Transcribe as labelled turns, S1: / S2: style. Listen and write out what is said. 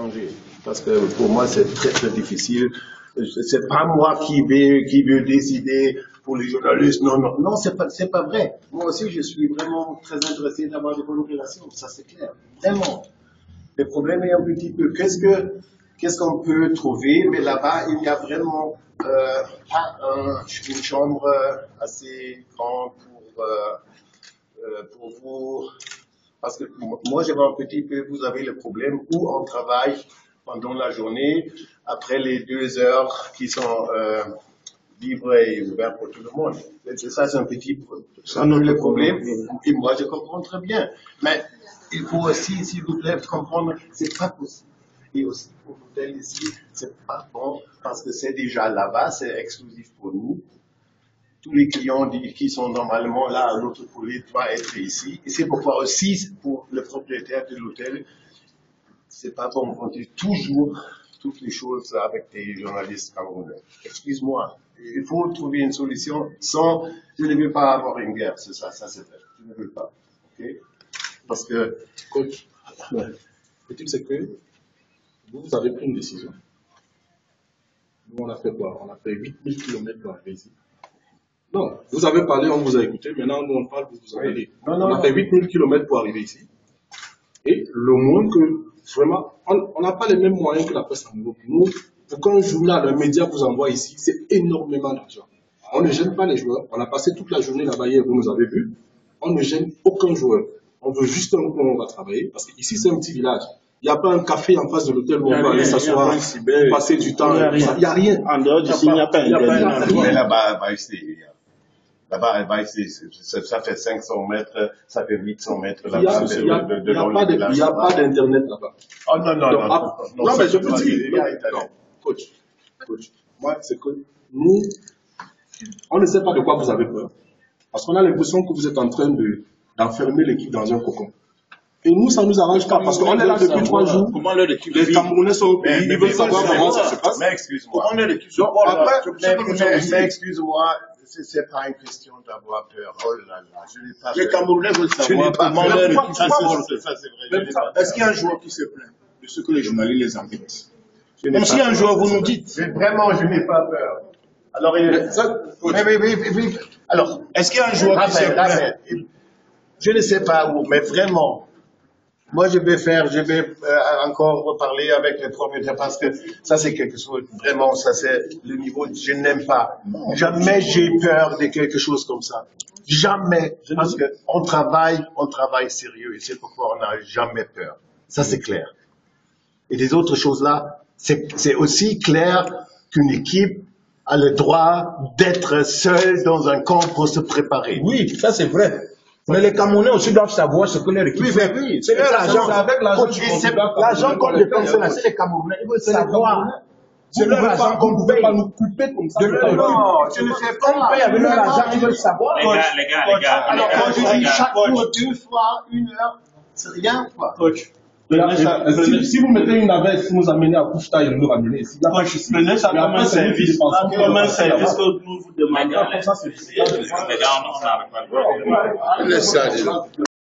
S1: changer. Parce que pour moi, c'est très, très difficile. C'est pas moi qui veux décider pour les journalistes. Non, non, non, c'est pas vrai. Moi aussi, je suis vraiment très intéressé d'avoir de bonnes relations. Ça, c'est clair. Vraiment. Le problème est un petit peu, qu'est-ce qu'on peut trouver? Mais là-bas, il y a vraiment pas une chambre assez grande pour vous. Parce que moi, je vois un petit peu, vous avez le problème où on travaille pendant la journée, après les 2 heures qui sont libres et ouvertes pour tout le monde. Ça, c'est un petit peu le problème. Et moi, je comprends très bien. Mais il faut aussi, s'il vous plaît, comprendre, c'est pas possible. Et aussi, pour l'hôtel ici, c'est pas bon, parce que c'est déjà là-bas, c'est exclusif pour nous. Tous les clients qui sont normalement là à l'autre poulet doivent être ici. Et c'est pourquoi aussi, pour le propriétaire de l'hôtel, c'est pas bon de compter toujours toutes les choses avec des journalistes camerounais. Excuse-moi. Il faut trouver une solution sans, je ne veux pas avoir une guerre, c'est ça c'est vrai. Je ne veux pas. Okay? Parce que,
S2: coach, le truc c'est que vous avez pris une décision. Nous, on a fait quoi? On a fait 8000 km pour arriver ici. Non, vous avez parlé, on vous a écouté. Maintenant, nous, on parle, vous avez dit. On a fait 8000 km pour arriver ici. Et le moins que, vraiment, on n'a pas les mêmes moyens que la presse en Europe. Nous, pour qu'un journal, un média vous envoie ici, c'est énormément d'argent. On ne gêne pas les joueurs. On a passé toute la journée là-bas hier, vous nous avez vu. On ne gêne aucun joueur. On veut juste un coin où on va travailler. Parce qu'ici, c'est un petit village. Il n'y a pas un café en face de l'hôtel où on va aller s'asseoir, passer du temps. Il n'y a rien.
S3: En dehors d'ici, il n'y a pas un
S1: mais là-bas, ça fait 500 mètres, ça fait 800 mètres là-bas.
S2: Il n'y a pas d'internet là-bas.
S1: Oh non, non, non.
S2: Non, mais je vous dis. Non, coach. Moi, c'est que nous, on ne sait pas de quoi vous avez peur. Parce qu'on a l'impression que vous êtes en train d'enfermer l'équipe dans un cocon. Et nous, ça ne nous arrange pas, parce qu'on est là depuis 3 jours.
S3: Comment leur équipe
S2: les Camerounais sont au pays, ils veulent savoir comment ça se passe.
S1: Mais excuse-moi.
S3: Comment leur équipe se passe?
S1: Mais excuse-moi, c'est pas une question d'avoir peur. Oh là là, je n'ai pas peur.
S3: Les Camerounais veulent savoir comment leur équipe se porte.
S4: Est-ce qu'il y a un joueur qui se plaint de ce que les journalistes les embêtent?
S3: Comme s'il y a un joueur, vous nous dites.
S1: Vraiment, je n'ai pas peur. Alors, alors,
S4: est-ce qu'il y a un joueur qui se plaint?
S1: Je ne sais pas où, mais vraiment, moi je vais encore parler avec les propriétaires parce que ça c'est quelque chose, vraiment, ça c'est le niveau, je n'aime pas. Jamais j'ai peur de quelque chose comme ça. Jamais. Parce qu'on travaille sérieux et c'est pourquoi on n'a jamais peur. Ça c'est clair. Et les autres choses là, c'est aussi clair qu'une équipe a le droit d'être seule dans un camp pour se préparer.
S3: Oui, ça c'est vrai. Mais les Camerounais aussi doivent savoir ce que leur équipe fait.
S1: Oui,
S3: c'est leur argent. Avec l'argent qu'on dépense là, c'est les Camerounais. Ils veulent savoir. C'est leur argent qu'on ne peut pas nous couper comme ça.
S1: Non, tu ne fais pas.
S3: On paye avec leur argent, ils veulent savoir.
S5: Les gars.
S1: Alors quand je dis chaque jour, 2 fois, 1 heure, c'est rien, quoi.
S2: Coach. Si vous mettez une navette, si vous amenez à Koufta, il nous ramener ici.
S3: Prenez ça comme un service. Comme un service que nous vous demandons.
S5: Les gars, on en a avec